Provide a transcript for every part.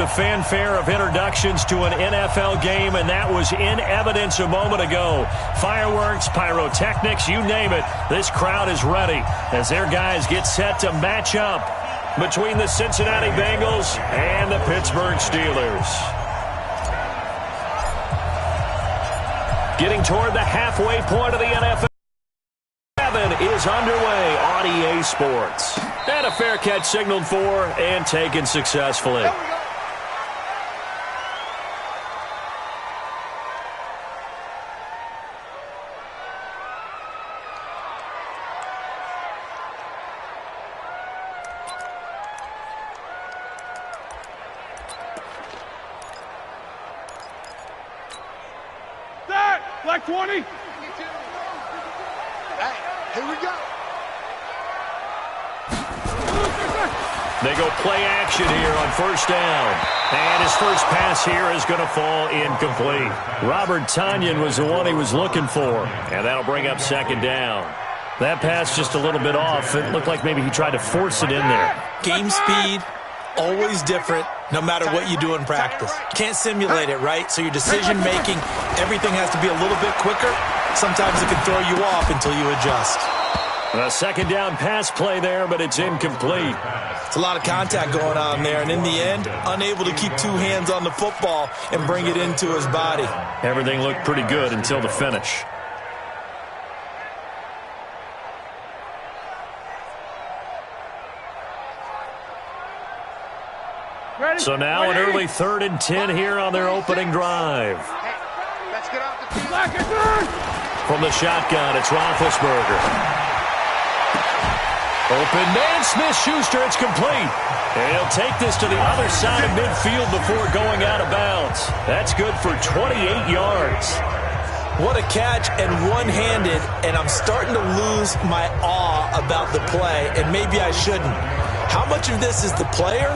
The fanfare of introductions to an NFL game, and that was in evidence a moment ago. Fireworks, pyrotechnics, you name it. This crowd is ready as their guys get set to match up between the Cincinnati Bengals and the Pittsburgh Steelers. Getting toward the halfway point of the NFL. Is underway on EA Sports. And a fair catch signaled for and taken successfully. Black 20. Here we go. They go play action here on first down. And his first pass here is going to fall incomplete. Robert Tonyan was the one he was looking for. And that'll bring up second down. That pass just a little bit off. It looked like maybe he tried to force it in there. Game speed, always different, no matter what you do in practice. Can't simulate it, right? So your decision-making, everything has to be a little bit quicker. Sometimes it can throw you off until you adjust. A second down pass play there, but it's incomplete. It's a lot of contact going on there, and in the end, unable to keep two hands on the football and bring it into his body. Everything looked pretty good until the finish. So now an early 3rd and 10 here on their opening drive. Let's get off the field. From the shotgun, it's Roethlisberger. Open man, Smith-Schuster, it's complete. And he'll take this to the other side of midfield before going out of bounds. That's good for 28 yards. What a catch, and one-handed, and I'm starting to lose my awe about the play, and maybe I shouldn't. How much of this is the player?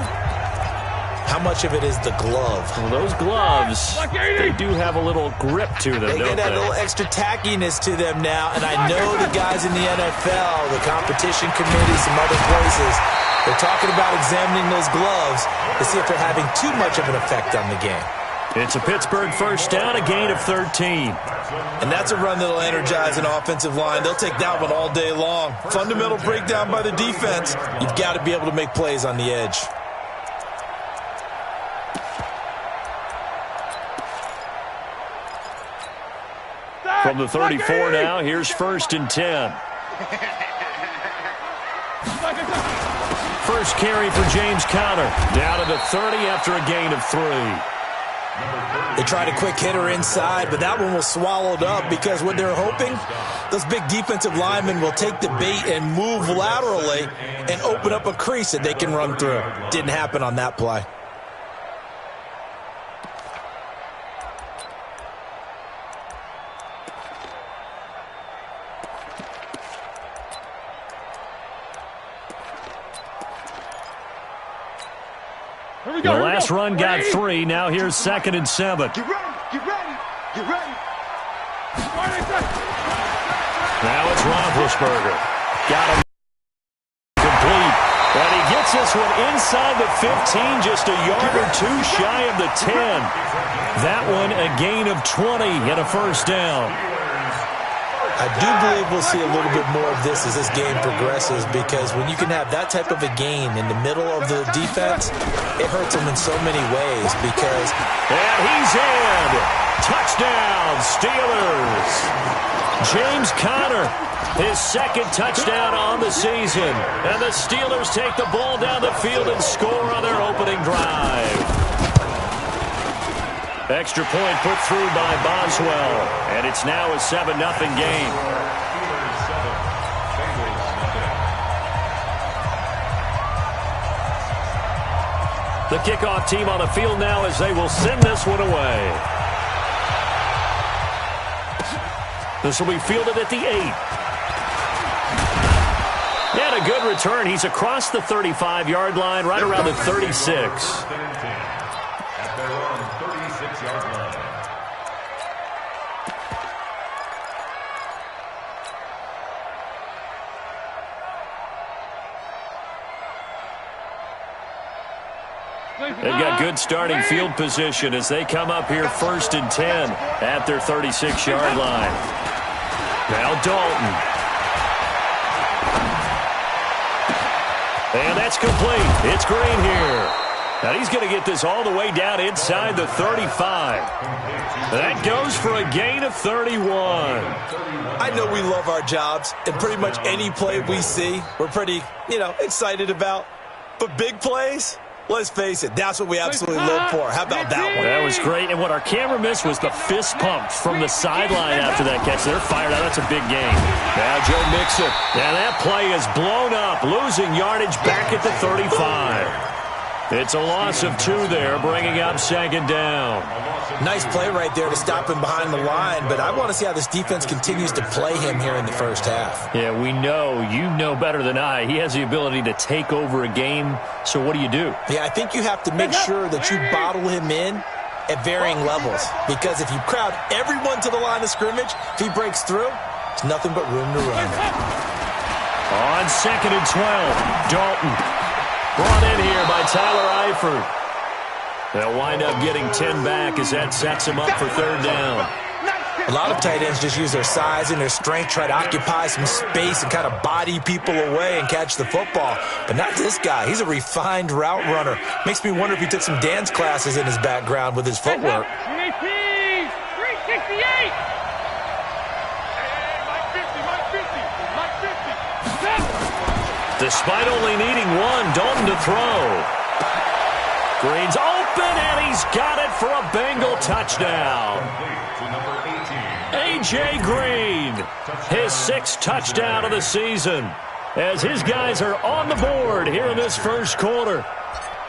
How much of it is the glove? Well, those gloves, they do have a little grip to them, They get that little extra tackiness to them now, and I know the guys in the NFL, the competition committee, some other places, they're talking about examining those gloves to see if they're having too much of an effect on the game. It's a Pittsburgh first down, a gain of 13. And that's a run that'll energize an offensive line. They'll take that one all day long. Fundamental breakdown by the defense. You've got to be able to make plays on the edge. From the 34 now, here's 1st and 10. First carry for James Conner. Down to the 30 after a gain of 3. They tried a quick hitter inside, but that one was swallowed up because what they're hoping, those big defensive linemen will take the bait and move laterally and open up a crease that they can run through. Didn't happen on that play. The last run got 3. Now here's 2nd and 7. Get ready. Get ready. Get ready. Now it's Roethlisberger. Got him complete. And he gets this one inside the 15, just a yard or two shy of the 10. That one a gain of 20 and a first down. I do believe we'll see a little bit more of this as this game progresses, because when you can have that type of a gain in the middle of the defense, it hurts them in so many ways because... And he's in! Touchdown, Steelers! James Conner, his 2nd touchdown on the season. And the Steelers take the ball down the field and score on their opening drive. Extra point put through by Boswell, and it's now a 7-0 game. The kickoff team on the field now as they will send this one away. This will be fielded at the 8. And a good return. He's across the 35-yard line, right around the 36. They've got good starting field position as they come up here 1st and 10 at their 36-yard line. Now Dalton. And that's complete. It's Green here. Now he's going to get this all the way down inside the 35. That goes for a gain of 31. I know we love our jobs, and pretty much any play we see, we're pretty, excited about. But big plays, let's face it, that's what we absolutely live for. How about that one? That was great, and what our camera missed was the fist pump from the sideline after that catch. They're fired out. That's a big game. Now Joe Mixon. And that play is blown up, losing yardage back at the 35. It's a loss of 2 there, bringing up 2nd down. Nice play right there to stop him behind the line, but I want to see how this defense continues to play him here in the first half. Yeah, we know. You know better than I. He has the ability to take over a game, so what do you do? Yeah, I think you have to make sure that you bottle him in at varying levels, because if you crowd everyone to the line of scrimmage, if he breaks through, it's nothing but room to run. On 2nd and 12, Dalton. Brought in here by Tyler Eifert. They'll wind up getting 10 back as that sets him up for 3rd down. A lot of tight ends just use their size and their strength, try to occupy some space and kind of body people away and catch the football. But not this guy. He's a refined route runner. Makes me wonder if he took some dance classes in his background with his footwork. 368! Despite only needing 1, Dalton to throw. Green's open, and he's got it for a Bengal touchdown. A.J. Green, his 6th touchdown of the season, as his guys are on the board here in this first quarter.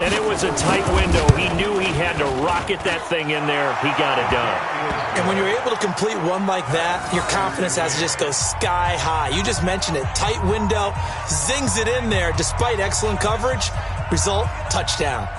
And it was a tight window. He knew he had to rocket that thing in there. He got it done. And when you're able to complete one like that, your confidence has to just go sky high. You just mentioned it. Tight window, zings it in there despite excellent coverage. Result, touchdown.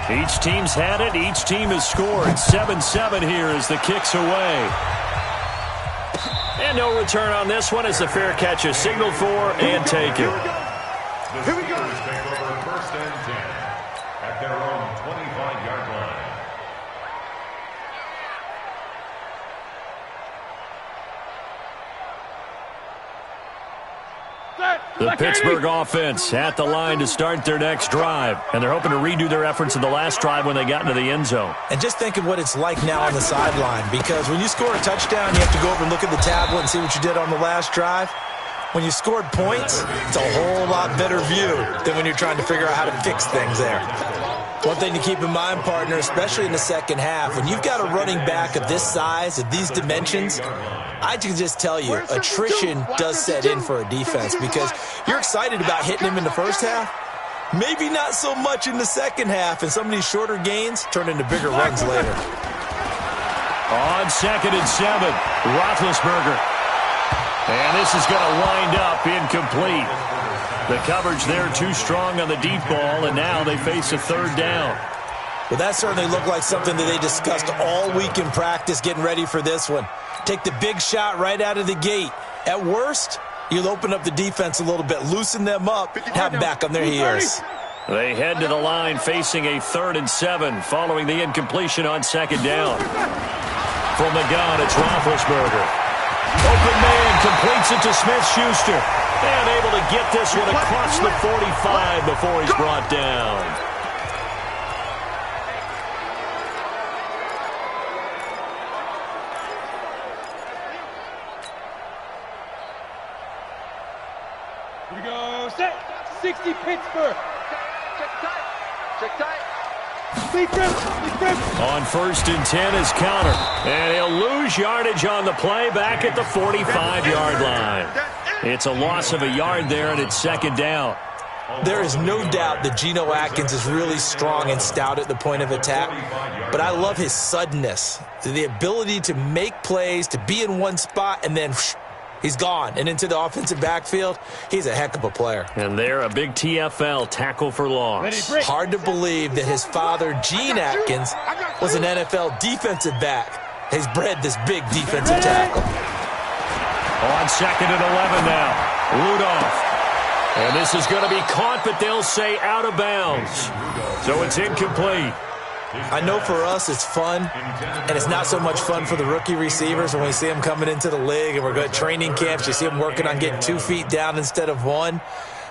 Each team's had it. Each team has scored. 7-7 here as the kick's away. And no return on this one as the fair catch is signaled for and taken. Here we go. Take over 1st and 10 at their own 25-yard line. The Pittsburgh offense at the line to start their next drive. And they're hoping to redo their efforts in the last drive when they got into the end zone. And just think of what it's like now on the sideline, because when you score a touchdown, you have to go over and look at the tablet and see what you did on the last drive. When you scored points, it's a whole lot better view than when you're trying to figure out how to fix things there. One thing to keep in mind, partner, especially in the second half, when you've got a running back of this size, of these dimensions, I can just tell you, attrition does set in for a defense, because you're excited about hitting him in the first half. Maybe not so much in the second half, and some of these shorter gains turn into bigger runs later. On 2nd and 7, Roethlisberger. And this is going to wind up incomplete. The coverage there too strong on the deep ball, and now they face a 3rd down. Well, that certainly looked like something that they discussed all week in practice getting ready for this one. Take the big shot right out of the gate. At worst, you'll open up the defense a little bit, loosen them up, have them back on their heels. They head to the line facing a 3rd and 7 following the incompletion on 2nd down. From the gun, it's Roethlisberger. Open man completes it to Smith-Schuster. And able to get this one across the 45 before he's brought down. Here we go. Set. 60 Pittsburgh. Check tight. Check tight. Sleep grip. Sleep grip. On 1st and 10 is Counter. And he'll lose yardage on the play back at the 45-yard line. It's a loss of a yard there, and it's 2nd down. There is no doubt that Geno Atkins is really strong and stout at the point of attack, but I love his suddenness, the ability to make plays, to be in one spot, and then He's gone. And into the offensive backfield, he's a heck of a player. And there, a big TFL, tackle for loss. Hard to believe that his father, Gene Atkins, was an NFL defensive back. He's bred this big defensive tackle. On 2nd and 11 now. Rudolph. And this is going to be caught, but they'll say out of bounds. So it's incomplete. I know for us it's fun, and it's not so much fun for the rookie receivers when we see them coming into the league and we're going to training camps. You see them working on getting 2 feet down instead of 1.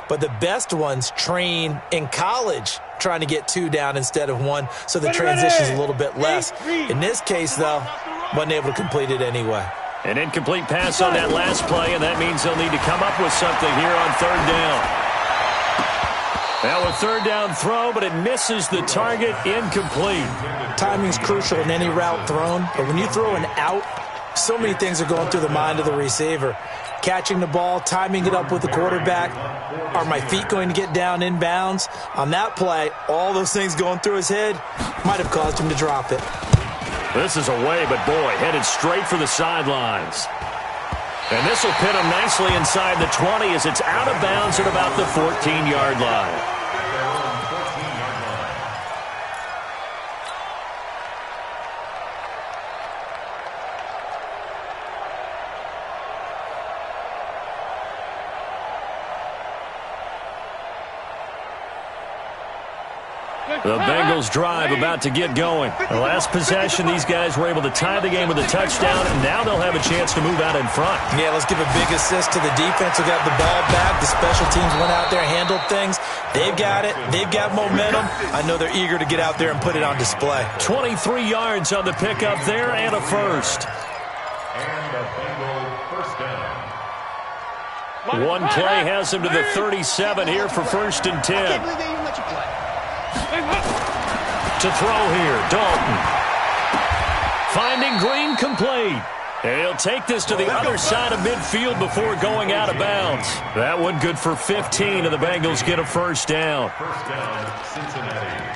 But the best ones train in college trying to get 2 down instead of 1, so the transition's a little bit less. In this case, though, wasn't able to complete it anyway. An incomplete pass on that last play, and that means they'll need to come up with something here on 3rd down. Now a 3rd down throw, but it misses the target, incomplete. Timing's crucial in any route thrown, but when you throw an out, so many things are going through the mind of the receiver. Catching the ball, timing it up with the quarterback. Are my feet going to get down inbounds? On that play, all those things going through his head might have caused him to drop it. This is away, but boy, headed straight for the sidelines. And this will pin him nicely inside the 20 as it's out of bounds at about the 14-yard line. The Bengals drive about to get going. The last possession, these guys were able to tie the game with a touchdown, and now they'll have a chance to move out in front. Yeah, let's give a big assist to the defense who got the ball back. The special teams went out there, handled things. They've got it. They've got momentum. I know they're eager to get out there and put it on display. 23 yards on the pickup there and a first. And a Bengal first down. One play has him to the 37 here for 1st and 10. To throw here, Dalton. Finding Green complete. And he'll take this to the other side of midfield before going out of bounds. That one good for 15, and the Bengals get a first down. First down, Cincinnati.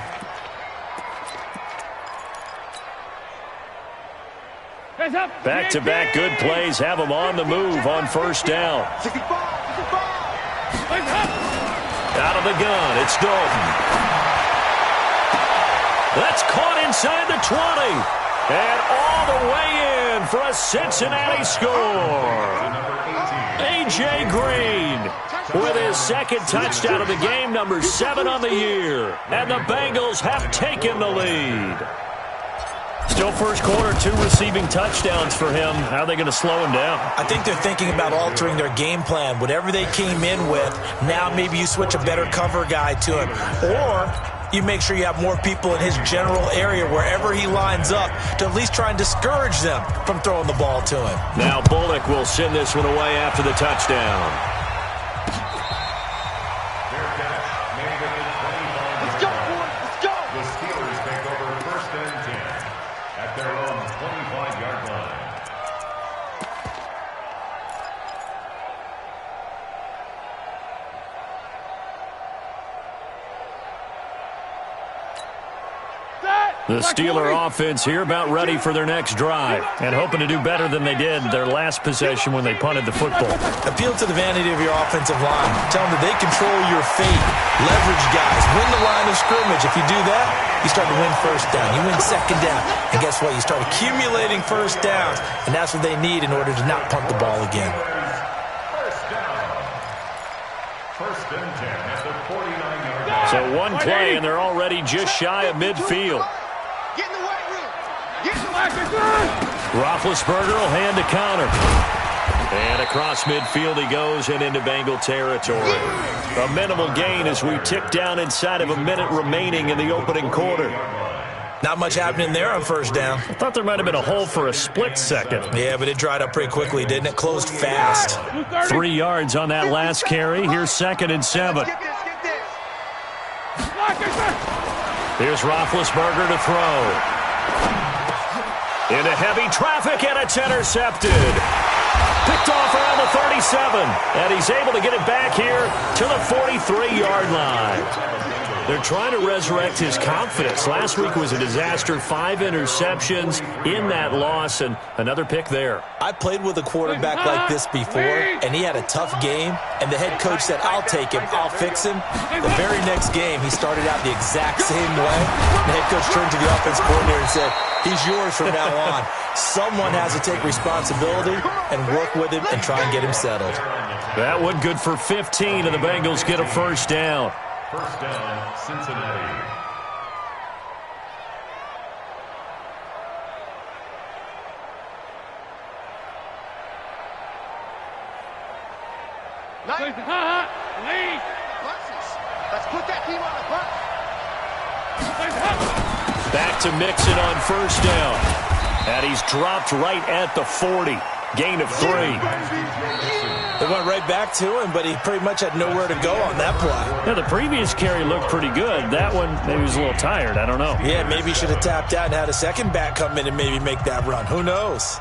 Back-to-back good plays have them on the move on first down. Out of the gun, it's Dalton. That's caught inside the 20. And all the way in for a Cincinnati score. A.J. Green with his 2nd touchdown of the game, number 7 on the year. And the Bengals have taken the lead. Still first quarter, 2 receiving touchdowns for him. How are they going to slow him down? I think they're thinking about altering their game plan. Whatever they came in with, now maybe you switch a better cover guy to him. Or you make sure you have more people in his general area wherever he lines up to at least try and discourage them from throwing the ball to him. Now Bullock will send this one away after the touchdown. Their catch made it at 25 Let's go, boys. Let's go. The Steelers take over 1st and 10 at their own 25-yard line. The Steeler offense here about ready for their next drive and hoping to do better than they did their last possession when they punted the football. Appeal to the vanity of your offensive line. Tell them that they control your fate. Leverage guys. Win the line of scrimmage. If you do that, you start to win first down. You win 2nd down. And guess what? You start accumulating first downs, and that's what they need in order to not punt the ball again. First down. 1st and 10 at the 49-yard line. So one play, and they're already just shy of midfield. Get in the white room. Get in the white room. Roethlisberger will hand to Connor. And across midfield he goes and into Bengal territory. A minimal gain as we tick down inside of a minute remaining in the opening quarter. Not much happening there on first down. I thought there might have been a hole for a split second. Yeah, but it dried up pretty quickly, didn't it? Closed fast. 3 yards on that last carry. Here's 2nd and 7. Get this. Here's Roethlisberger to throw. Into heavy traffic, and it's intercepted. Picked off around the 37, and he's able to get it back here to the 43-yard line. They're trying to resurrect his confidence. Last week was a disaster, 5 interceptions in that loss, and another pick there. I played with a quarterback like this before, and he had a tough game, and the head coach said, I'll take him, I'll fix him. The very next game, he started out the exact same way. The head coach turned to the offense coordinator and said, he's yours from now on. Someone has to take responsibility and work with him and try and get him settled. That one good for 15, and the Bengals get a first down. First down, Cincinnati. Let's put that team on the bus. Back to Mixon on first down. And he's dropped right at the 40. Gain of 3. They went right back to him, but he pretty much had nowhere to go on that play. Yeah, the previous carry looked pretty good. That one, maybe he was a little tired. I don't know. Yeah, maybe he should have tapped out and had a second back come in and maybe make that run. Who knows?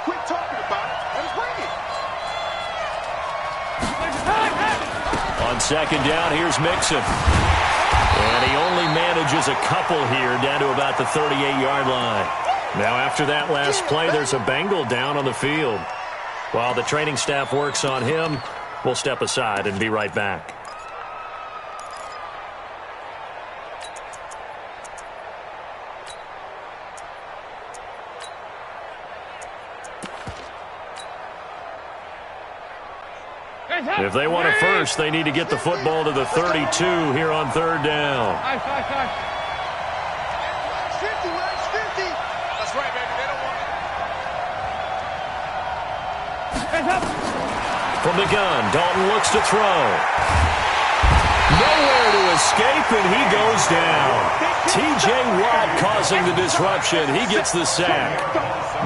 Quit talking about it. Let us bring it. On second down, here's Mixon. And he only manages a couple here down to about the 38-yard line. Now after that last play, there's a Bengal down on the field. While the training staff works on him, we'll step aside and be right back. If they want a first, they need to get the football to the 32 here on third down. 50, Lex, 50. That's right, baby. They don't want it. From the gun, Dalton looks to throw. Nowhere to escape, and he goes down. T.J. Watt causing the disruption. He gets the sack.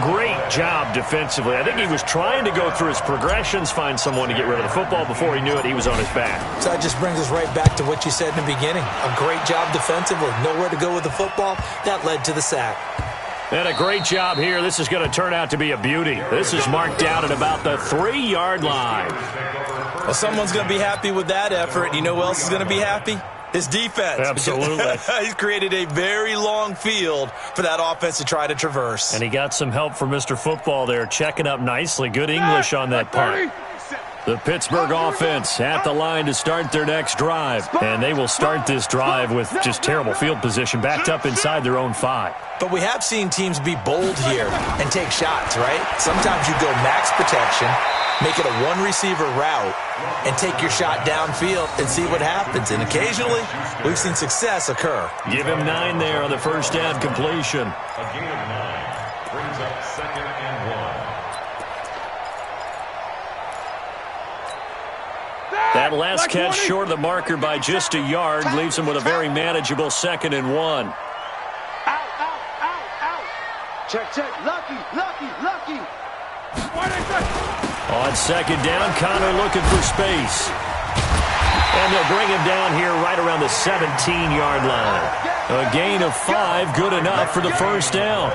Great job defensively. I think he was trying to go through his progressions, find someone to get rid of the football. Before he knew it, he was on his back. So that just brings us right back to what you said in the beginning. A great job defensively. Nowhere to go with the football. That led to the sack. And a great job here. This is going to turn out to be a beauty. This is marked out at about the 3-yard line. Well, someone's going to be happy with that effort. You know who else is going to be happy? His defense. Absolutely. He's created a very long field for that offense to try to traverse. And he got some help from Mr. Football there, checking up nicely. Good English on that punt. The Pittsburgh offense at the line to start their next drive. And they will start this drive with just terrible field position, backed up inside their own 5. But we have seen teams be bold here and take shots, right? Sometimes you go max protection, make it a one-receiver route, and take your shot downfield and see what happens. And occasionally, we've seen success occur. Give him 9 there on the first down completion. A gain of 9 brings up second and 1. That last catch short of the marker by just a yard leaves him with a very manageable second and 1. Check. Lucky. On second down, Connor looking for space. And they'll bring him down here right around the 17-yard line. A gain of 5, good enough for the first down.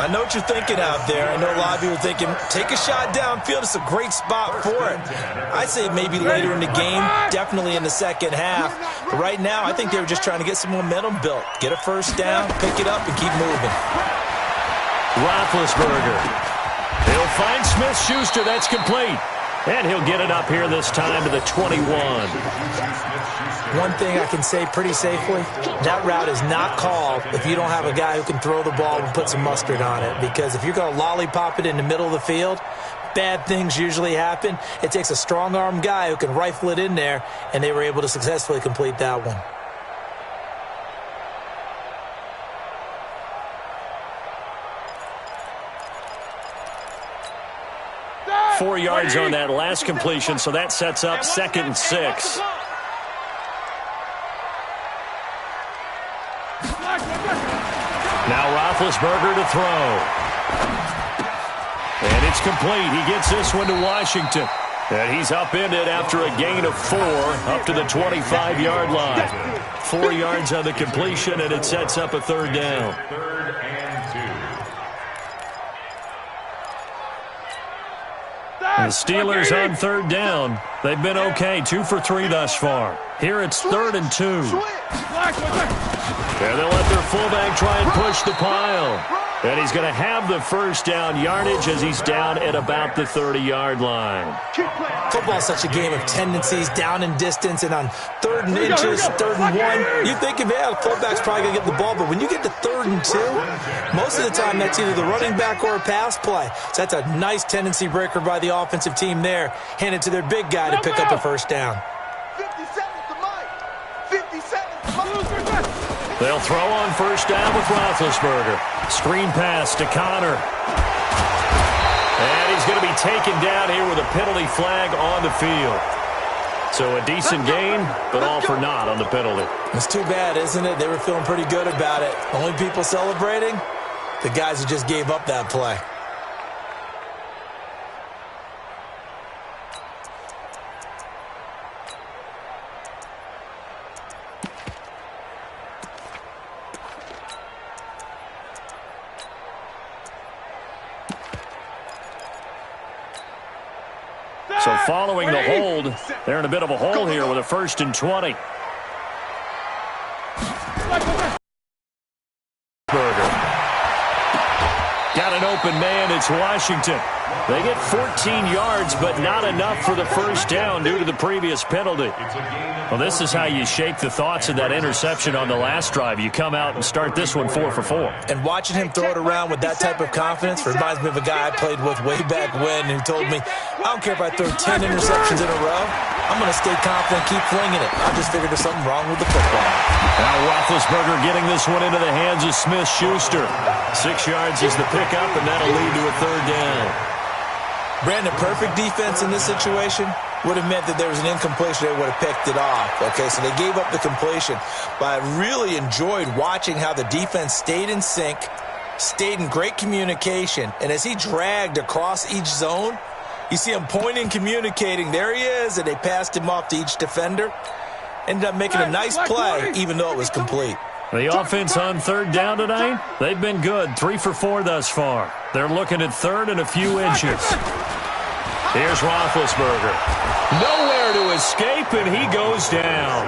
I know what you're thinking out there. I know a lot of you are thinking, take a shot downfield. It's a great spot for it. I'd say maybe later in the game, definitely in the second half. But right now, I think they were just trying to get some momentum built. Get a first down, pick it up, and keep moving. Roethlisberger. He'll find Smith-Schuster. That's complete. And he'll get it up here this time to the 21. One thing I can say pretty safely, that route is not called if you don't have a guy who can throw the ball and put some mustard on it. Because if you're going to lollipop it in the middle of the field, bad things usually happen. It takes a strong-arm guy who can rifle it in there, and they were able to successfully complete that one. 4 yards on that last completion, so that sets up 2nd and 6. Now Roethlisberger to throw. And it's complete. He gets this one to Washington. And he's upended after a gain of 4 up to the 25-yard line. 4 yards on the completion, and it sets up a third down. Third and 2. The Steelers on third down. They've been okay, 2 for 3 thus far. Here it's 3rd and 2. And they'll let their fullback try and push the pile. And he's going to have the first down yardage as he's down at about the 30-yard line. Football's such a game of tendencies, down in distance, and on 3rd and inches, 3rd and 1, you think, yeah, the fullback's probably going to get the ball, but when you get to 3rd and 2, most of the time that's either the running back or a pass play. So that's a nice tendency breaker by the offensive team there, handed to their big guy to pick up a first down. 57 to Mike. 57 to Mike. They'll throw on first down with Roethlisberger. Screen pass to Connor. And he's going to be taken down here with a penalty flag on the field. So a decent gain, but all for naught on the penalty. It's too bad, isn't it? They were feeling pretty good about it. Only people celebrating? The guys who just gave up that play. So following the hold, they're in a bit of a hole here with a 1st and 20. Burger. Got an open man. It's Washington. They get 14 yards, but not enough for the first down due to the previous penalty. Well, this is how you shake the thoughts of that interception on the last drive. You come out and start this one 4 for 4. And watching him throw it around with that type of confidence reminds me of a guy I played with way back when who told me, I don't care if I throw 10 interceptions in a row. I'm going to stay confident, keep flinging it. I just figured there's something wrong with the football. Now Roethlisberger getting this one into the hands of Smith-Schuster. 6 yards is the pickup, and that'll lead to a third down. Brandon, perfect defense in this situation would have meant that there was an incompletion. They would have picked it off. Okay, so they gave up the completion. But I really enjoyed watching how the defense stayed in sync, stayed in great communication, and as he dragged across each zone, you see him pointing, communicating. There he is, and they passed him off to each defender. Ended up making a nice play, even though it was complete. The offense on third down tonight, they've been good. 3 for 4 thus far. They're looking at 3rd and a few inches. Here's Roethlisberger. Nowhere to escape, and he goes down.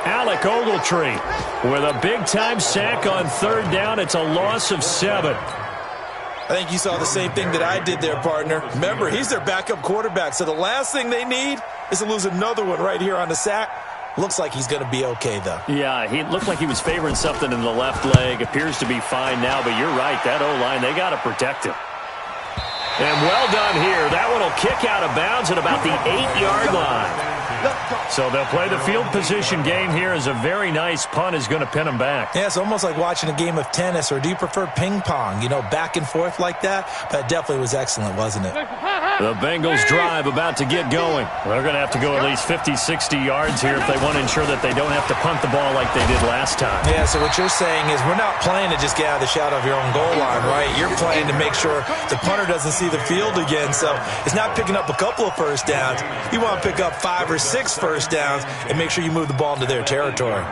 Alec Ogletree with a big-time sack on 3rd down. It's a loss of 7. I think you saw the same thing that I did there, partner. Remember, he's their backup quarterback, so the last thing they need is to lose another one right here on the sack. Looks like he's going to be okay, though. Yeah, he looked like he was favoring something in the left leg. Appears to be fine now, but you're right. That O-line, they got to protect him. And well done here. That one will kick out of bounds at about the 8-yard line. So they'll play the field position game here as a very nice punt is going to pin them back. Yeah, it's almost like watching a game of tennis, or do you prefer ping pong? You know, back and forth like that? That definitely was excellent, wasn't it? The Bengals drive about to get going. They're going to have to go at least 50, 60 yards here if they want to ensure that they don't have to punt the ball like they did last time. Yeah, so what you're saying is we're not playing to just get out of the shadow of your own goal line, right? You're playing to make sure the punter doesn't see the field again. So it's not picking up a couple of first downs. You want to pick up 5 or 6 first downs and make sure you move the ball into their territory.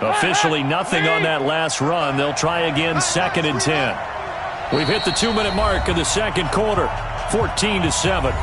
Officially nothing on that last run. They'll try again, 2nd and 10. We've hit the 2-minute mark of the second quarter, 14-7.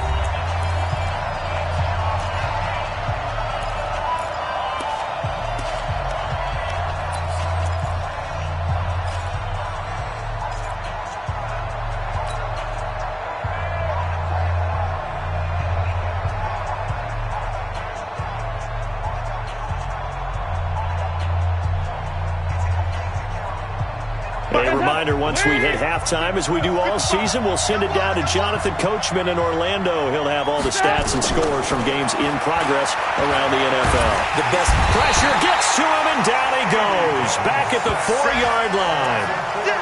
A reminder, once we hit halftime, as we do all season, we'll send it down to Jonathan Coachman in Orlando. He'll have all the stats and scores from games in progress around the NFL. The best pressure gets to him, and down he goes. Back at the 4-yard line.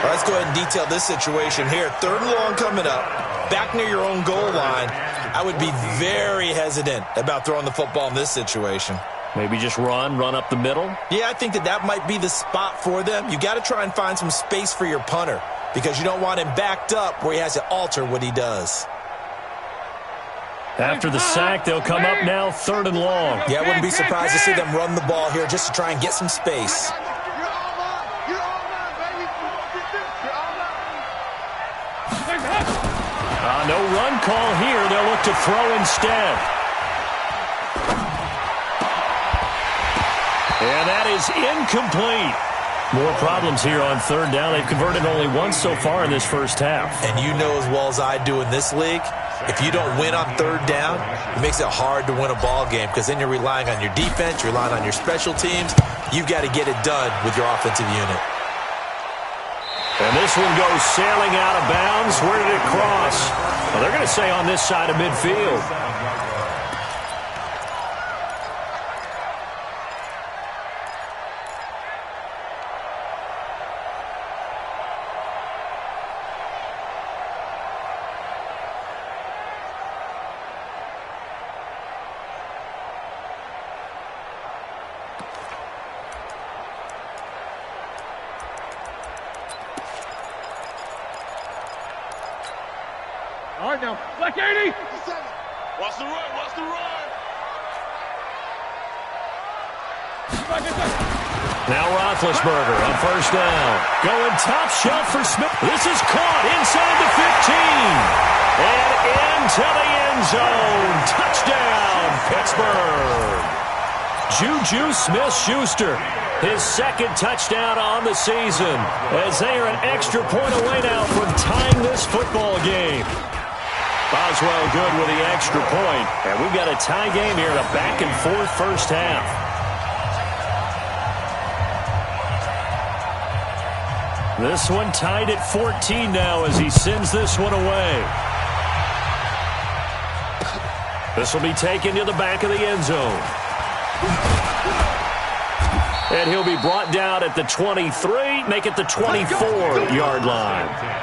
Let's go ahead and detail this situation here. 3rd and long coming up, back near your own goal line. I would be very hesitant about throwing the football in this situation. Maybe just run up the middle? Yeah, I think that might be the spot for them. You got to try and find some space for your punter because you don't want him backed up where he has to alter what he does. After the sack, they'll come up now 3rd and long. Yeah, I wouldn't be surprised to see them run the ball here just to try and get some space. No run call here. They'll look to throw instead. And that is incomplete. More problems here on 3rd down. They've converted only once so far in this first half. And you know as well as I do in this league, if you don't win on 3rd down, it makes it hard to win a ball game because then you're relying on your defense, you're relying on your special teams. You've got to get it done with your offensive unit. And this one goes sailing out of bounds. Where did it cross? Well, they're going to say on this side of midfield. All right, now, Black 80. Watch the run, watch the run. Now Roethlisberger on 1st down. Going top shelf for Smith. This is caught inside the 15. And into the end zone. Touchdown, Pittsburgh. Juju Smith-Schuster, his 2nd touchdown on the season, as they are an extra point away now from tying this football game. Boswell good with the extra point. And we've got a tie game here in a back-and-forth first half. This one tied at 14 now as he sends this one away. This will be taken to the back of the end zone. And he'll be brought down at the 23, make it the 24-yard line.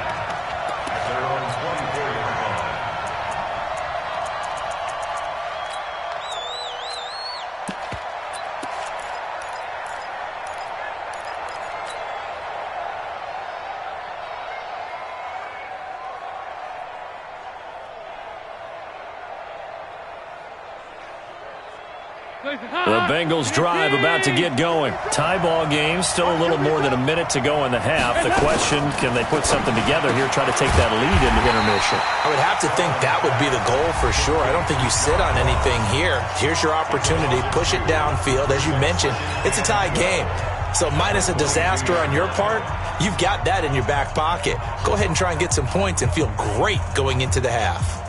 The Bengals drive about to get going. Tie ball game, still a little more than a minute to go in the half. The question, can they put something together here, try to take that lead into intermission? I would have to think that would be the goal for sure. I don't think you sit on anything here. Here's your opportunity. Push it downfield. As you mentioned, it's a tie game. So minus a disaster on your part, you've got that in your back pocket. Go ahead and try and get some points and feel great going into the half.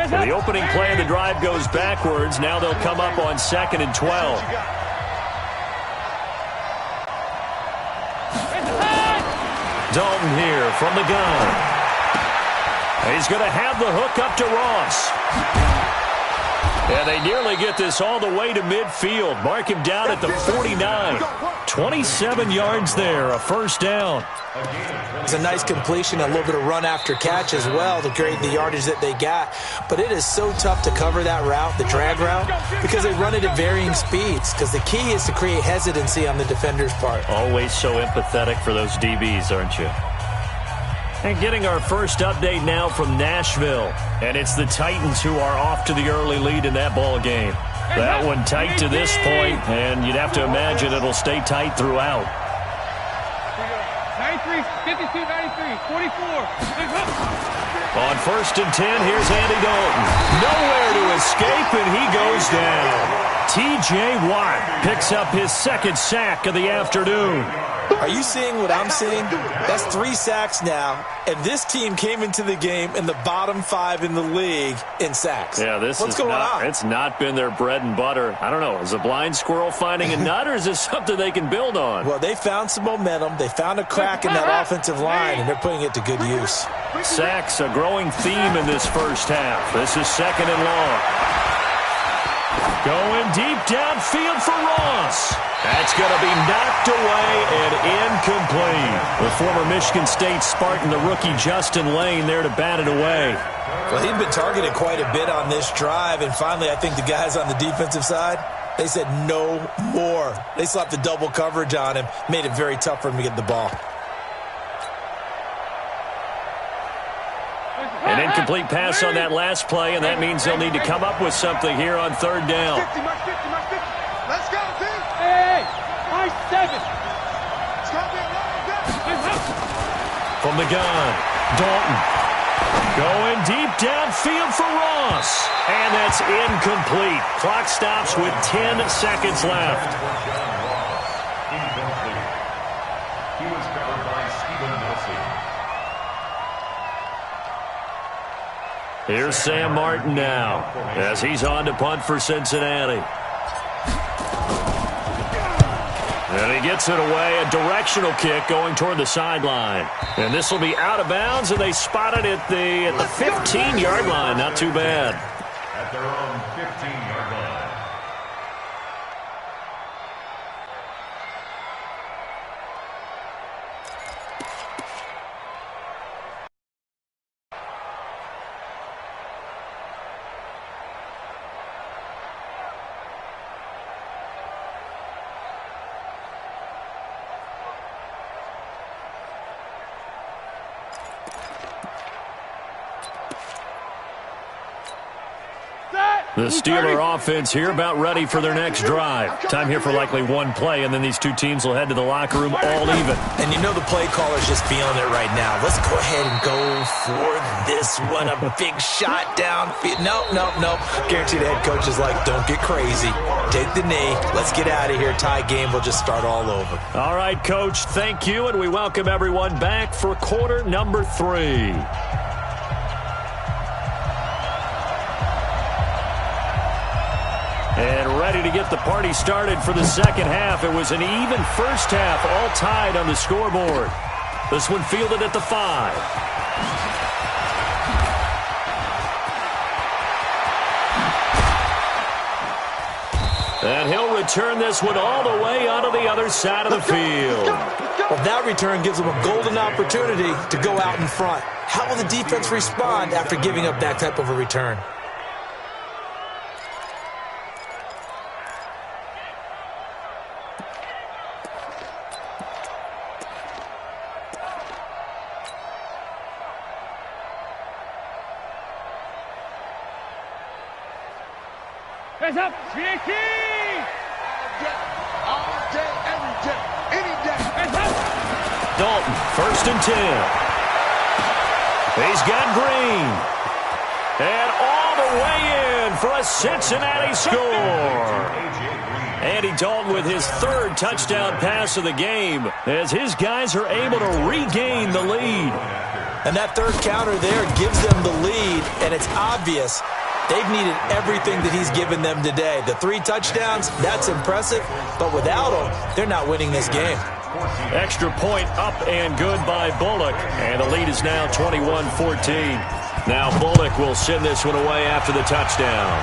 So the opening play of the drive goes backwards. Now they'll come up on 2nd and 12. Dalton here from the gun. He's going to have the hook up to Ross. And they nearly get this all the way to midfield. Mark him down at the 49. 27 yards there, a 1st down. It's a nice completion, a little bit of run after catch as well to grade the yardage that they got. But it is so tough to cover that route, the drag route, because they run it at varying speeds. Because the key is to create hesitancy on the defender's part. Always so empathetic for those DBs, aren't you? And getting our first update now from Nashville. And it's the Titans who are off to the early lead in that ball game. That one tight to this point, and you'd have to imagine it'll stay tight throughout. 93, 52, 93, 44. On 1st and 10, here's Andy Dalton. Nowhere to escape, and he goes down. T.J. Watt picks up his 2nd sack of the afternoon. Are you seeing what I'm seeing? That's 3 sacks now, and this team came into the game in the bottom 5 in the league in sacks. Yeah, What's going on? It's not been their bread and butter. I don't know. Is a blind squirrel finding a nut, or is this something they can build on? Well, they found some momentum. They found a crack in that offensive line, and they're putting it to good use. Sacks, a growing theme in this first half. This is 2nd and long. Going deep downfield for Ross. That's going to be knocked away and The former Michigan State Spartan, the rookie Justin Lane, there to bat it away. Well, he'd been targeted quite a bit on this drive, and finally I think the guys on the defensive side, they said no more. They slapped the double coverage on him, made it very tough for him to get the ball. An incomplete pass on that last play, and that means they'll need to come up with something here on third down. 50, mark 50, mark 50. Let's go, team. Hey, mark 7. It's going to be a long day. From the gun, Dalton. Going deep downfield for Ross. And that's incomplete. Clock stops with 10 seconds left. Incomplete. He was covered by Stephen Nelson. Here's Sam Martin now as he's on to punt for Cincinnati. And he gets it away, a directional kick going toward the sideline. And this will be out of bounds, and they spot it at the 15-yard line. Not too bad. At their own 15-yard line. The Steeler offense here about ready for their next drive. Time here for likely one play, and then these two teams will head to the locker room all even. And you know the play caller's just feeling it right now. Let's go ahead and go for this one. A big shot downfield. No. Guaranteed the head coach is like, don't get crazy. Take the knee. Let's get out of here. Tie game will just start all over. All right, Coach, thank you, and we welcome everyone back for quarter number 3. And ready to get the party started for the second half. It was an even first half, all tied on the scoreboard. This one fielded at the 5. And he'll return this one all the way onto the other side of the field. Well, that return gives them a golden opportunity to go out in front. How will the defense respond after giving up that type of a return? Hands up, CAT! All day, every day, any day. Hands up! Dalton, 1st and 10. He's got Green. And all the way in for a Cincinnati score. Andy Dalton with his 3rd touchdown pass of the game as his guys are able to regain the lead. And that 3rd counter there gives them the lead, and it's obvious they've needed everything that he's given them today. The 3 touchdowns, that's impressive, but without him, they're not winning this game. Extra point up and good by Bullock, and the lead is now 21-14. Now Bullock will send this one away after the touchdown.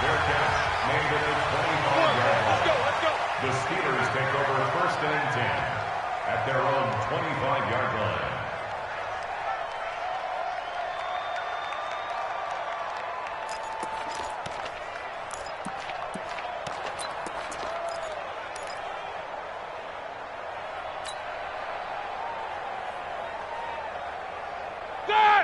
Their catch made it at 25-yard line. Let's go. The Steelers take over 1st and 10 at their own 25-yard line.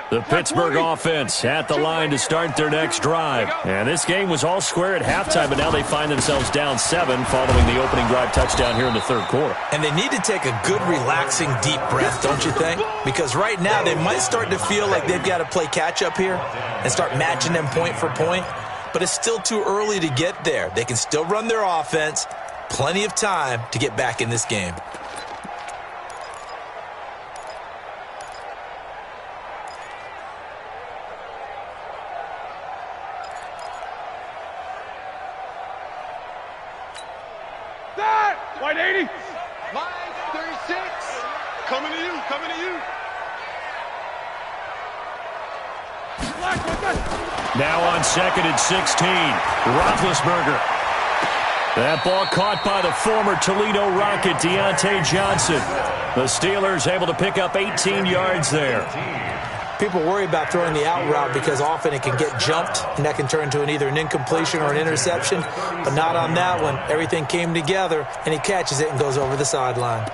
The Pittsburgh offense at the line to start their next drive. And this game was all square at halftime, but now they find themselves down 7 following the opening drive touchdown here in the 3rd quarter. And they need to take a good, relaxing, deep breath, don't you think? Because right now they might start to feel like they've got to play catch-up here and start matching them point for point. But it's still too early to get there. They can still run their offense. Plenty of time to get back in this game. White 80. Line 36. Coming to you. Now on 2nd and 16, Roethlisberger. That ball caught by the former Toledo Rocket, Deontay Johnson. The Steelers able to pick up 18 yards there. People worry about throwing the out route because often it can get jumped, and that can turn into either an incompletion or an interception, but not on that one. Everything came together, and he catches it and goes over the sideline.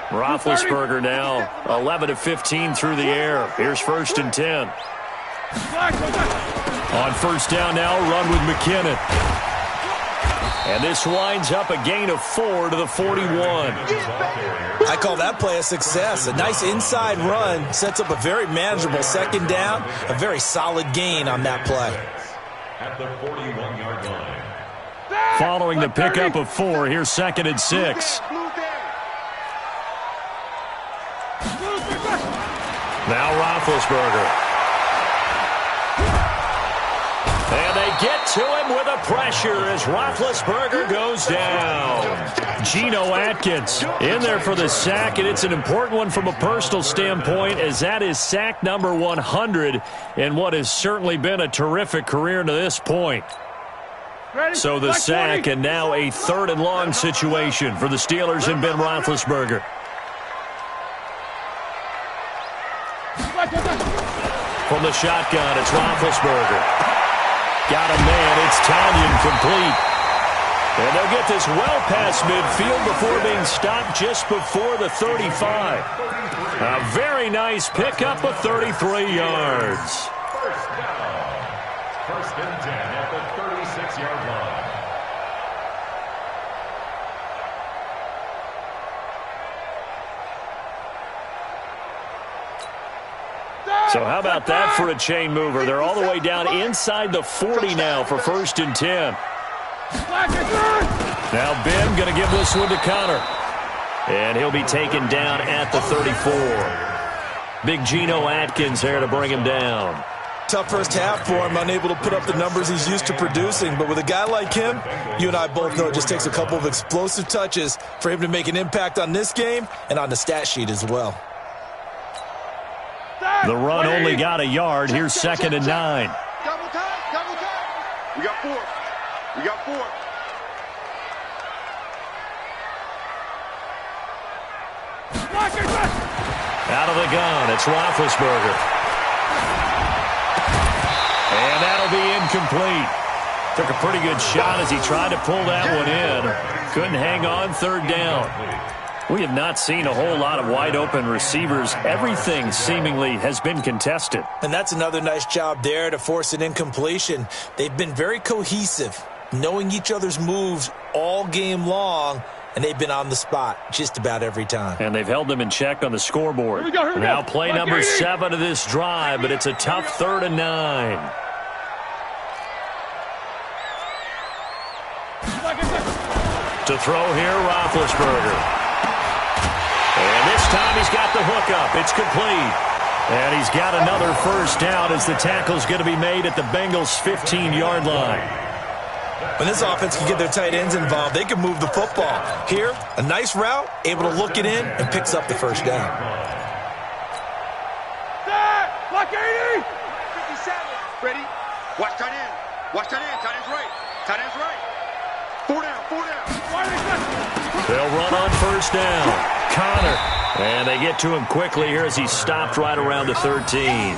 Roethlisberger now 11 of 15 through the air. Here's 1st and 10. On 1st down now, run with McKinnon. And this winds up a gain of 4 to the 41. I call that play a success. A nice inside run sets up a very manageable 2nd down. A very solid gain on that play. At the 41-yard line. Following the pickup of 4, here's 2nd and 6. Now Roethlisberger. And they get to him with a pressure as Roethlisberger goes down. Geno Atkins in there for the sack, and it's an important one from a personal standpoint as that is sack number 100 in what has certainly been a terrific career to this point. So the sack, and now a 3rd and long situation for the Steelers and Ben Roethlisberger. From the shotgun, it's Roethlisberger. Got a man, it's Tanyan complete. And they'll get this well past midfield before being stopped just before the 35. A very nice pickup of 33 yards. 1st down. 1st and 10 at the 36-yard line. So how about that for a chain mover? They're all the way down inside the 40 now for 1st and 10. Now Ben going to give this one to Connor. And he'll be taken down at the 34. Big Geno Atkins there to bring him down. Tough first half for him, unable to put up the numbers he's used to producing. But with a guy like him, you and I both know it just takes a couple of explosive touches for him to make an impact on this game and on the stat sheet as well. The run only got a yard. Here's 2nd and 9. Double time, double time. We got 4. We got 4. Out of the gun, it's Roethlisberger. And that'll be incomplete. Took a pretty good shot as he tried to pull that one in. Couldn't hang on, 3rd down. We have not seen a whole lot of wide-open receivers. Everything seemingly has been contested. And that's another nice job there to force an incompletion. They've been very cohesive, knowing each other's moves all game long, and they've been on the spot just about every time. And they've held them in check on the scoreboard. Here we go. Now play number 7 of this drive, but it's a tough 3rd and 9. To throw here, Roethlisberger. And this time he's got the hookup. It's complete. And he's got another 1st down as the tackle's going to be made at the Bengals' 15-yard line. When this offense can get their tight ends involved, they can move the football. Here, a nice route, able to look it in, and picks up the 1st down. Block 80! 57. Ready? Watch tight end. Watch tight end. Tight end's right. Tight end's right. 4 down. 4 down. They'll run on 1st down. Connor. And they get to him quickly here as he stopped right around the 13.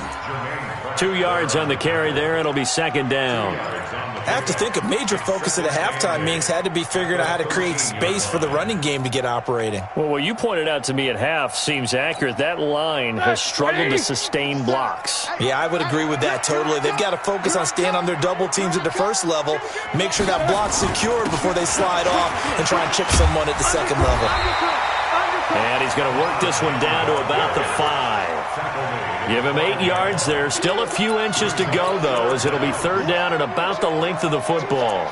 2 yards on the carry there. It'll be 2nd down. I have to think a major focus at a halftime means had to be figuring out how to create space for the running game to get operating. Well, what you pointed out to me at half seems accurate. That line has struggled to sustain blocks. Yeah, I would agree with that totally. They've got to focus on staying on their double teams at the 1st level, make sure that block's secured before they slide off and try and chip someone at the 2nd level. And he's going to work this one down to about the 5. Give him 8 yards there. Still a few inches to go, though, as it'll be 3rd down and about the length of the football.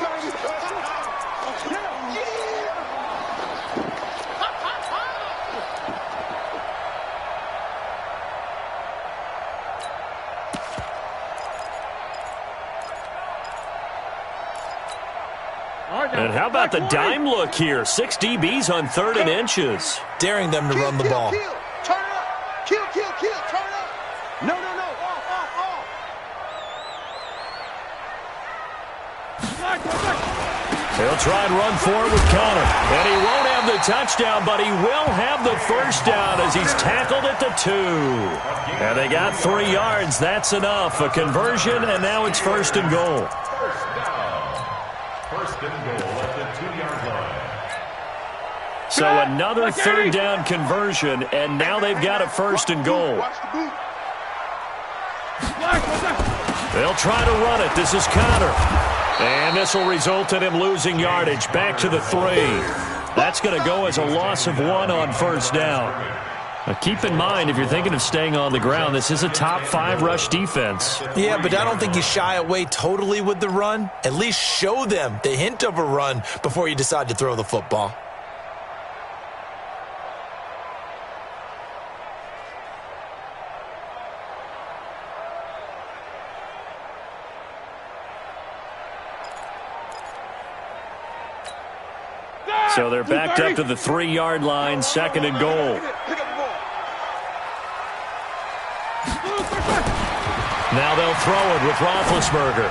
And how about the dime look here? 6 DBs on 3rd and inches. Daring them to run the ball. Turn it up. Kill. Turn it up. No. Off. He'll try and run for it with Connor. And he won't have the touchdown, but he will have the first down as he's tackled at the 2. And they got 3 yards. That's enough. A conversion, and now it's 1st and goal. First and goal at the 2-yard line. So another 3rd down conversion, and now they've got a 1st and goal. They'll try to run it. This is Connor. And this will result in him losing yardage. Back to the 3. That's going to go as a loss of 1 on 1st down. Now keep in mind, if you're thinking of staying on the ground, this is a top 5 rush defense. Yeah, but I don't think you shy away totally with the run. At least show them the hint of a run before you decide to throw the football. So they're backed up to the 3-yard line, 2nd and goal. Now they'll throw it with Roethlisberger.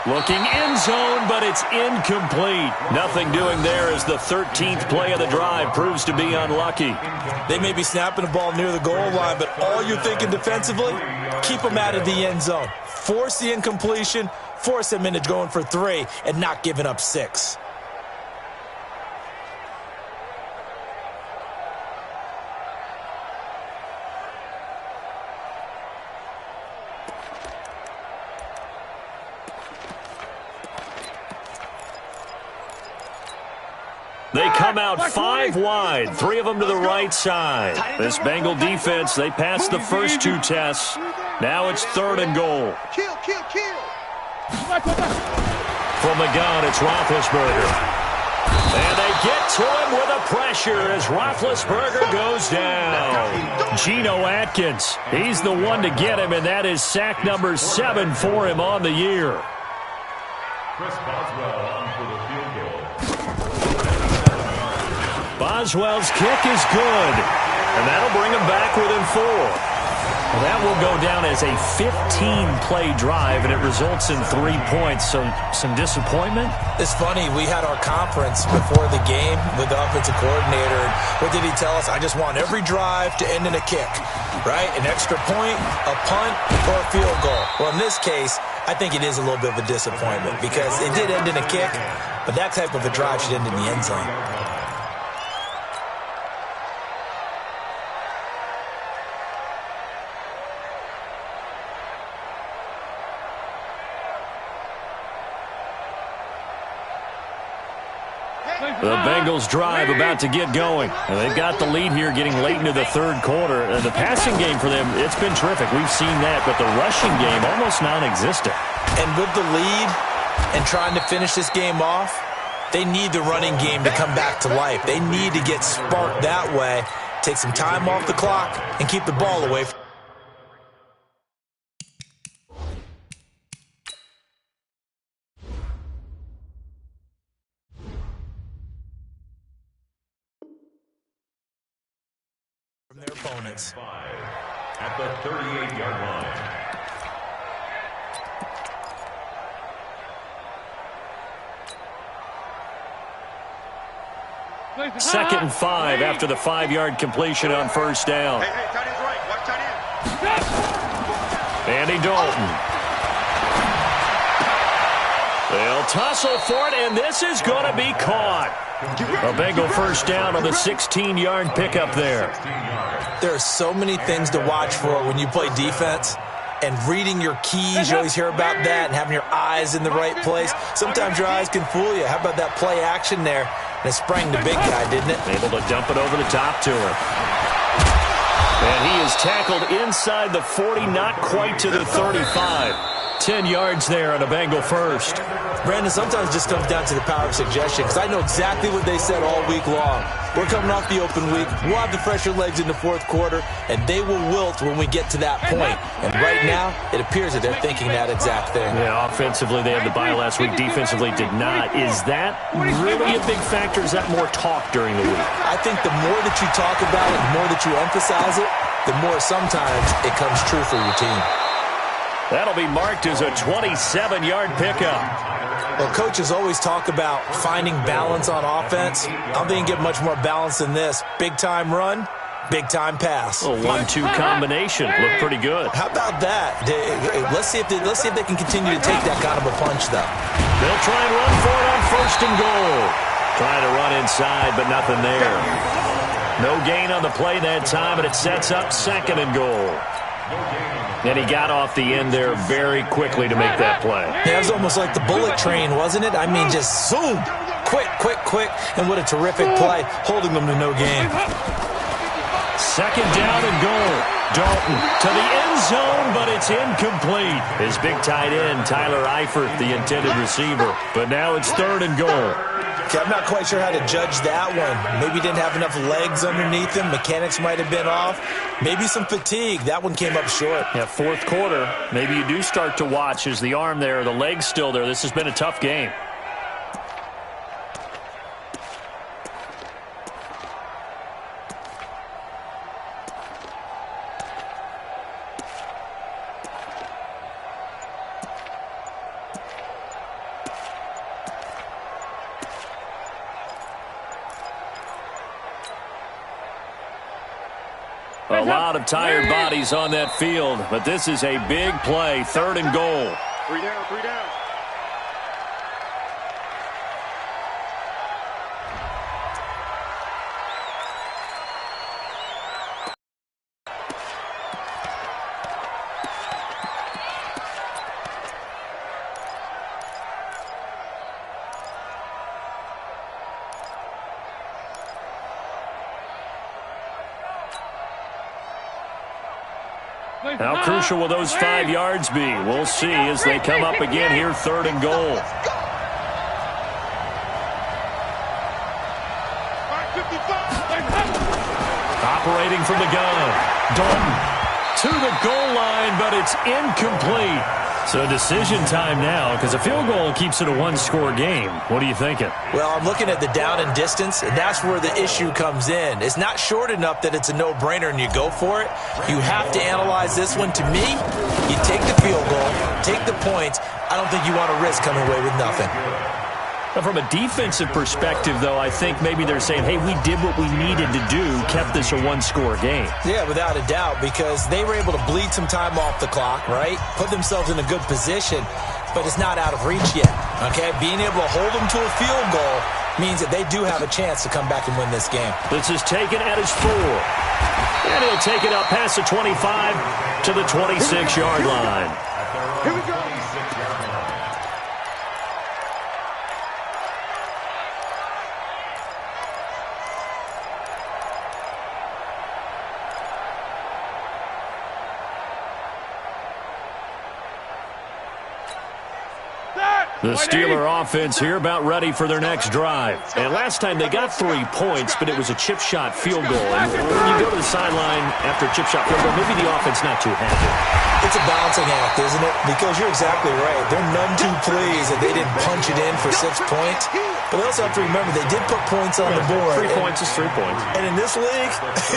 Looking end zone, but it's incomplete. Nothing doing there as the 13th play of the drive proves to be unlucky. They may be snapping the ball near the goal line, but all you're thinking defensively, keep them out of the end zone. Force the incompletion, force them into going for 3, and not giving up 6. They come out 5 wide, 3 of them to the right side. This Bengal defense, they passed the first 2 tests. Now it's 3rd and goal. Kill. From the gun, it's Roethlisberger. And they get to him with a pressure as Roethlisberger goes down. Geno Atkins, he's the one to get him, and that is sack number 7 for him on the year. Chris Boswell on for the field goal. Boswell's kick is good, and that'll bring him back within 4. Well, that will go down as a 15-play drive, and it results in 3 points. So some disappointment? It's funny, we had our conference before the game with the offensive coordinator, and what did he tell us? I just want every drive to end in a kick, right? An extra point, a punt, or a field goal. Well, in this case, I think it is a little bit of a disappointment because it did end in a kick, but that type of a drive should end in the end zone. The Bengals drive about to get going. And they've got the lead here getting late into the 3rd quarter. And the passing game for them, it's been terrific. We've seen that. But the rushing game, almost non-existent. And with the lead and trying to finish this game off, they need the running game to come back to life. They need to get sparked that way, take some time off the clock, and keep the ball away from their opponents. At the 38-yard line. Second and 5 after the 5-yard completion on 1st down. Hey, tight end's right. Watch tight end. Andy Dalton. They'll tussle for it, and this is going to be caught. A Bengal 1st down on the 16-yard pickup there. There are so many things to watch for when you play defense. And reading your keys, you always hear about that, and having your eyes in the right place. Sometimes your eyes can fool you. How about that play action there? And it sprang the big guy, didn't it? Able to dump it over the top to him. And he is tackled inside the 40, not quite to the 35. 10 yards there on a Bengal 1st. Brandon, sometimes it just comes down to the power of suggestion, because I know exactly what they said all week long. We're coming off the open week. We'll have the fresher legs in the 4th quarter, and they will wilt when we get to that point. And right now, it appears that they're thinking that exact thing. Yeah, offensively, they had the bye last week. Defensively, did not. Is that really a big factor? Is that more talk during the week? I think the more that you talk about it, the more that you emphasize it, the more sometimes it comes true for your team. That'll be marked as a 27-yard pickup. Well, coaches always talk about finding balance on offense. I don't think you get much more balance than this. Big-time run, big-time pass. A 1-2 combination. Looked pretty good. How about that? Let's see if they can continue to take that kind of a punch, though. They'll try and run for it on 1st and goal. Trying to run inside, but nothing there. No gain on the play that time, and it sets up 2nd and goal. And he got off the end there very quickly to make that play. Yeah, it was almost like the bullet train, wasn't it? I mean, just zoom. Quick. And what a terrific play, holding them to no gain. 2nd down and goal. Dalton to the end zone, but it's incomplete. His big tight end, Tyler Eifert, the intended receiver. But now it's 3rd and goal. Okay, I'm not quite sure how to judge that one. Maybe didn't have enough legs underneath him. Mechanics might have been off. Maybe some fatigue. That one came up short. Yeah, 4th quarter. Maybe you do start to watch as the arm there, the leg's still there. This has been a tough game. A lot of tired bodies on that field, but this is a big play. 3rd and goal. 3 down, 3 down. How crucial will those 5 yards be? We'll see as they come up again here, 3rd and goal. Operating from the gun. Dalton to the goal line, but it's incomplete. So decision time now, because a field goal keeps it a 1-score game. What are you thinking? Well, I'm looking at the down and distance, and that's where the issue comes in. It's not short enough that it's a no-brainer and you go for it. You have to analyze this one. To me, you take the field goal, take the points. I don't think you want to risk coming away with nothing. From a defensive perspective, though, I think maybe they're saying, hey, we did what we needed to do, kept this a 1-score game. Yeah, without a doubt, because they were able to bleed some time off the clock, right? Put themselves in a good position, but it's not out of reach yet, okay? Being able to hold them to a field goal means that they do have a chance to come back and win this game. This is taken at his 4. And he'll take it up past the 25 to the 26-yard line. Here we go. The Steeler offense here about ready for their next drive. And last time they got 3 points, but it was a chip shot field goal. And when you go to the sideline after a chip shot field goal, maybe the offense not too happy. It's a balancing act, isn't it? Because you're exactly right. They're none too pleased that they didn't punch it in for 6 points. But they also have to remember they did put points on the board. 3 points is 3 points. And in this league,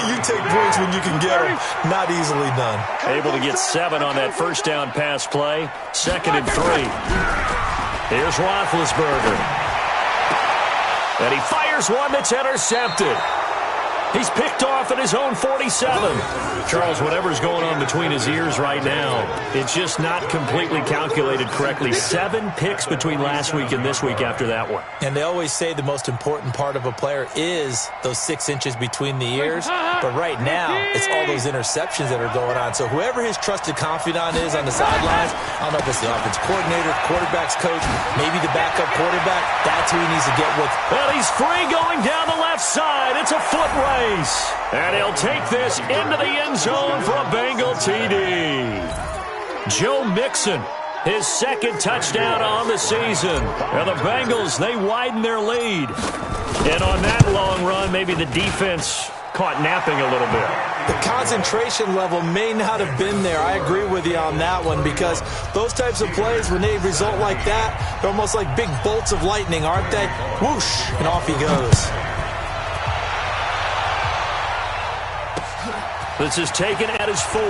you take points when you can get them. Not easily done. Able to get 7 on that first down pass play. 2nd and 3. Here's Roethlisberger. And he fires one that's intercepted. He's picked off at his own 47. Charles, whatever's going on between his ears right now, it's just not completely calculated correctly. 7 picks between last week and this week after that one. And they always say the most important part of a player is those 6 inches between the ears. But right now, it's all those interceptions that are going on. So whoever his trusted confidant is on the sidelines, I don't know if it's the offense coordinator, quarterback's coach, maybe the backup quarterback, that's who he needs to get with. Well, he's free going down the left side. It's a foot race. And he'll take this into the end zone for a Bengal TD. Joe Mixon, his 2nd touchdown on the season. And the Bengals, they widen their lead. And on that long run, maybe the defense caught napping a little bit. The concentration level may not have been there. I agree with you on that one because those types of plays, when they result like that, they're almost like big bolts of lightning, aren't they? Whoosh, and off he goes. This is taken at his 4.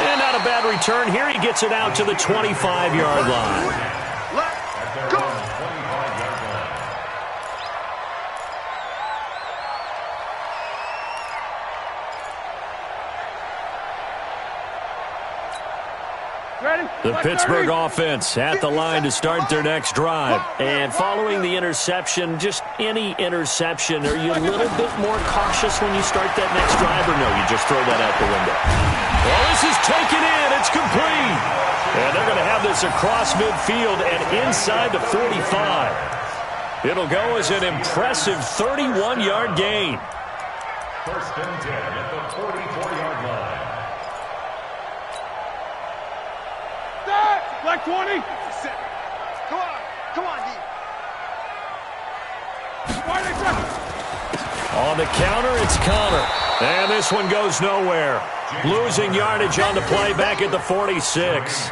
And not a bad return here. He gets it out to the 25-yard line. Let's go. The Pittsburgh offense at the line to start their next drive. And following the interception, just any interception, are you a little bit more cautious when you start that next drive, or no, you just throw that out the window? Well, this is taken in. It's complete. And they're going to have this across midfield and inside the 45. It'll go as an impressive 31-yard gain. First and 10 at the 44-yard line. Black 20. Come on, D. On the counter, it's Connor. And this one goes nowhere. Losing yardage on the play back at the 46.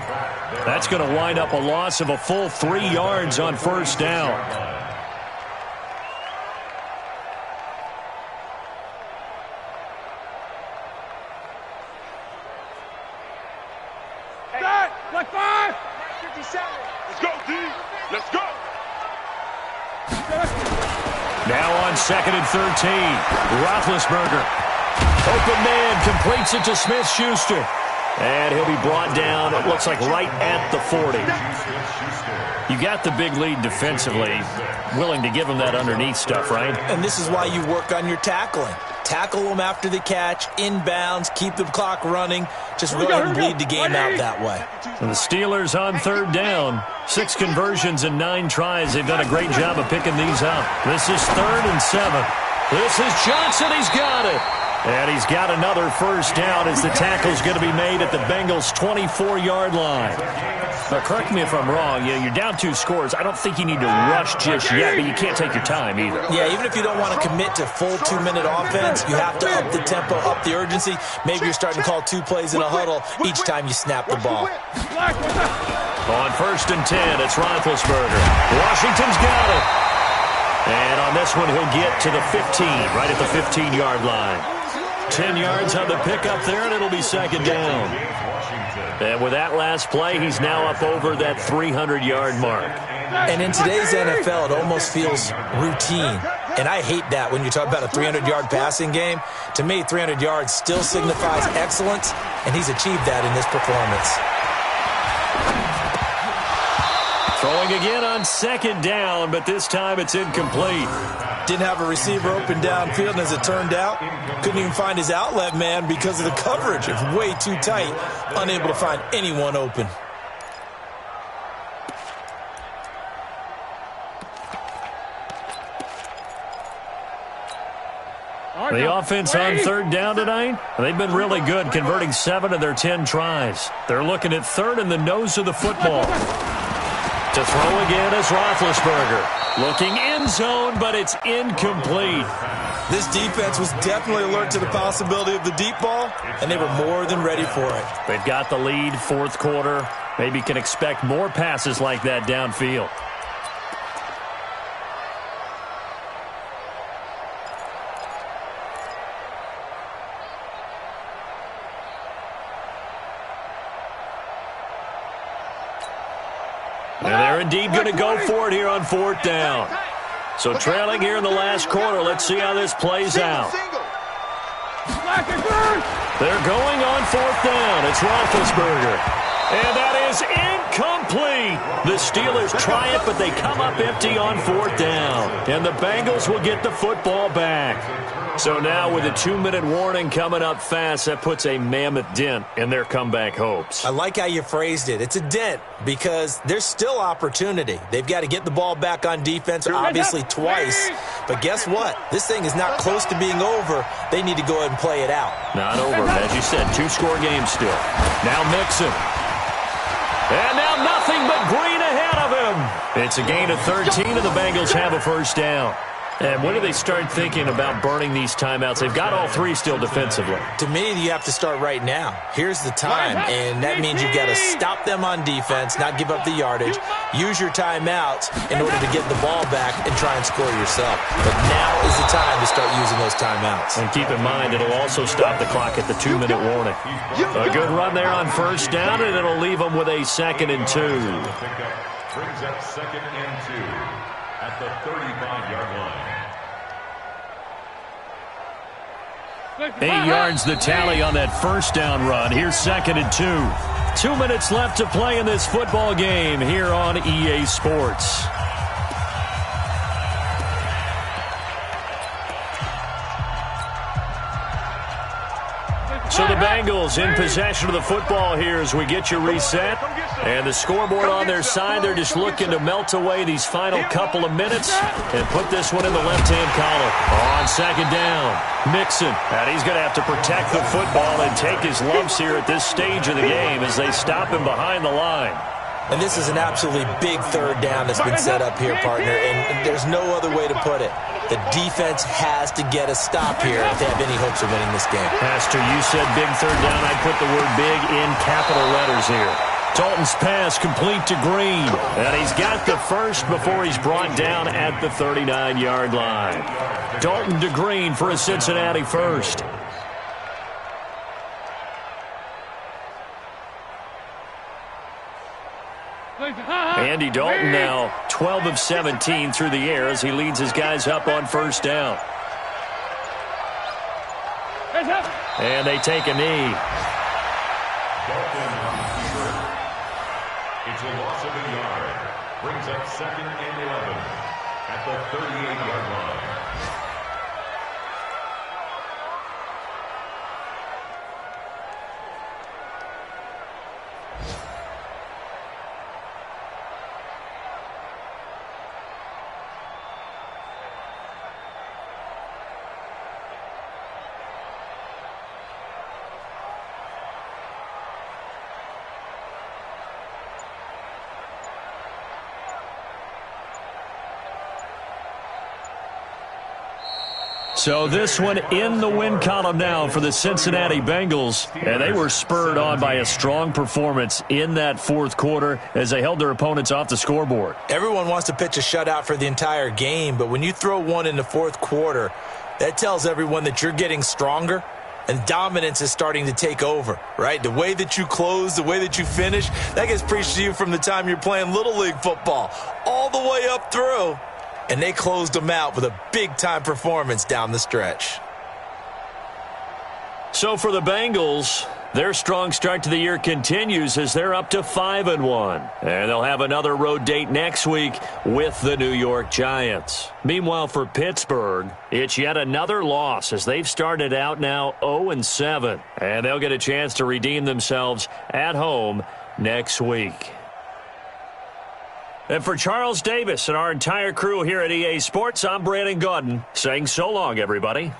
That's going to wind up a loss of a full 3 yards on first down. Black 5. 57. Let's go, D. Let's go. Now on 2nd and 13. Roethlisberger. Open man completes it to Smith-Schuster. And he'll be brought down, it looks like, right at the 40. You got the big lead defensively. Willing to give him that underneath stuff, right? And this is why you work on your tackling. Tackle them after the catch, inbounds, keep the clock running. Just go ahead and bleed the game out that way. And the Steelers on 3rd down. 6 conversions and 9 tries. They've done a great job of picking these up. This is 3rd and 7. This is Johnson. He's got it. And he's got another first down as the tackle's going to be made at the Bengals' 24-yard line. Now, correct me if I'm wrong. Yeah, you're down 2 scores. I don't think you need to rush just yet, but you can't take your time either. Yeah, even if you don't want to commit to full 2-minute offense, you have to up the tempo, up the urgency. Maybe you're starting to call 2 plays in a huddle each time you snap the ball. On 1st and 10, it's Roethlisberger. Washington's got it. And on this one, he'll get to the 15, right at the 15-yard line. 10 yards on the pickup there, and it'll be 2nd down. And with that last play, he's now up over that 300-yard mark. And in today's NFL, it almost feels routine. And I hate that when you talk about a 300-yard passing game. To me, 300 yards still signifies excellence, and he's achieved that in this performance. Throwing again on 2nd down, but this time it's incomplete. Didn't have a receiver open downfield, and as it turned out, couldn't even find his outlet man because of the coverage. It's way too tight, unable to find anyone open. The offense on 3rd down tonight, they've been really good, converting 7 of their 10 tries. They're looking at 3rd in the nose of the football. To throw again is Roethlisberger. Looking end zone, but it's incomplete. This defense was definitely alert to the possibility of the deep ball, and they were more than ready for it. They've got the lead, 4th quarter. Maybe can expect more passes like that downfield. And they're indeed going to go for it here on 4th down. So trailing here in the last quarter. Let's see how this plays out. They're going on 4th down. It's Roethlisberger. And that is incomplete. The Steelers try it, but they come up empty on 4th down. And the Bengals will get the football back. So now with a 2-minute warning coming up fast, that puts a mammoth dent in their comeback hopes. I like how you phrased it. It's a dent because there's still opportunity. They've got to get the ball back on defense, obviously twice. But guess what? This thing is not close to being over. They need to go ahead and play it out. Not over. As you said, 2-score game still. Now Mixon. And now nothing but green ahead of him. It's a gain of 13, and the Bengals have a first down. And when do they start thinking about burning these timeouts? They've got all three still defensively. To me, you have to start right now. Here's the time, and that means you've got to stop them on defense, not give up the yardage, use your timeouts in order to get the ball back and try and score yourself. But now is the time to start using those timeouts. And keep in mind, it'll also stop the clock at the 2-minute warning. A good run there on first down, and it'll leave them with a 2nd and 2. Brings up 2nd and 2 at the 35-yard line. 8 yards the tally on that first down run. Here's 2nd and 2. 2 minutes left to play in this football game here on EA Sports. So the Bengals in possession of the football here as we get you reset. And the scoreboard on their side, they're just looking to melt away these final couple of minutes and put this one in the left-hand column. On 2nd down, Mixon. And he's going to have to protect the football and take his lumps here at this stage of the game as they stop him behind the line. And this is an absolutely big 3rd down that's been set up here, partner, and there's no other way to put it. The defense has to get a stop here if they have any hopes of winning this game. Pastor, you said big 3rd down. I'd put the word big in capital letters here. Dalton's pass complete to Green. And he's got the first before he's brought down at the 39-yard line. Dalton to Green for a Cincinnati first. Andy Dalton now 12 of 17 through the air as he leads his guys up on first down. And they take a knee. It's a loss of a yard. Brings up 2nd and 11 at the 38-yard line. So this one in the win column now for the Cincinnati Bengals. And they were spurred on by a strong performance in that 4th quarter as they held their opponents off the scoreboard. Everyone wants to pitch a shutout for the entire game, but when you throw one in the 4th quarter, that tells everyone that you're getting stronger and dominance is starting to take over, right? The way that you close, the way that you finish, that gets preached to you from the time you're playing Little League football all the way up through. And they closed them out with a big-time performance down the stretch. So for the Bengals, their strong start to the year continues as they're up to 5-1. And they'll have another road date next week with the New York Giants. Meanwhile, for Pittsburgh, it's yet another loss as they've started out now 0-7. And they'll get a chance to redeem themselves at home next week. And for Charles Davis and our entire crew here at EA Sports, I'm Brandon Gaudin saying so long, everybody.